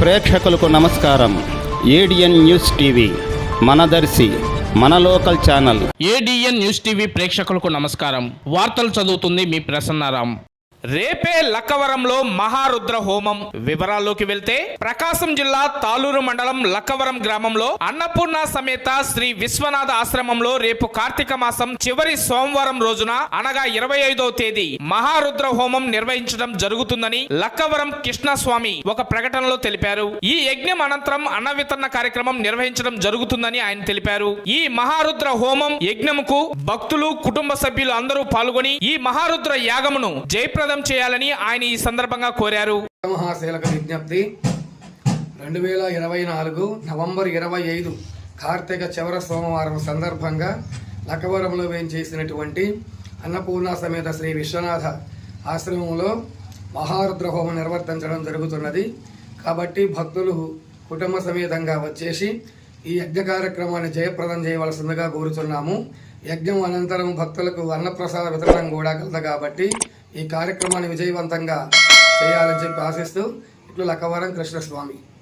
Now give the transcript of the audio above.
ప్రేక్షకులకు నమస్కారం. ADN news TV మనదర్శి మన local channel. ADN news TV ప్రేక్షకులకు నమస్కారం. వార్తలు చదువుతుంది మీ ప్రసన్నారాం. రేపే లక్కవరంలో మహారుద్ర హోమం. వివరాల్లోకి వెళ్తే ప్రకాశం జిల్లా తాలూరు మండలం లక్కవరం గ్రామంలో అన్నపూర్ణ సమేత శ్రీ విశ్వనాథ ఆశ్రమంలో రేపు కార్తీక మాసం చివరి సోమవారం రోజున అనగా 25వ తేదీ మహారుద్ర హోమం నిర్వహించడం జరుగుతుందని లక్కవరం కృష్ణస్వామి ఒక ప్రకటనలో తెలిపారు. ఈ యజ్ఞం అనంతరం అన్న వితరణ కార్యక్రమం నిర్వహించడం జరుగుతుందని ఆయన తెలిపారు. ఈ మహారుద్ర హోమం యజ్ఞముకు భక్తులు కుటుంబ సభ్యులు అందరూ పాల్గొని ఈ మహారుద్ర యాగమును జయప్రద చేయాలని ఆయన ఈ సందర్భంగా కోరారు. మహాశీలక విజ్ఞప్తి 2024 నవంబర్ 25 కార్తీక చివరి సోమవారం సందర్భంగా లక్కవరంలో వేయించేసినటువంటి అన్నపూర్ణ సమేత శ్రీ విశ్వనాథ ఆశ్రమంలో మహారుద్ర హోమం నిర్వర్తించడం జరుగుతున్నది. కాబట్టి భక్తులు కుటుంబ సమేతంగా వచ్చేసి ఈ యజ్ఞ కార్యక్రమాన్ని జయప్రదం చేయవలసిందిగా కోరుతున్నాము. యజ్ఞం అనంతరం భక్తులకు అన్నప్రసాద వితరణం కూడా కలదు. కాబట్టి ఈ కార్యక్రమాన్ని విజయవంతంగా చేయాలని చెప్పి ఆశిస్తూ ఇట్లు లక్కవరం కృష్ణస్వామి.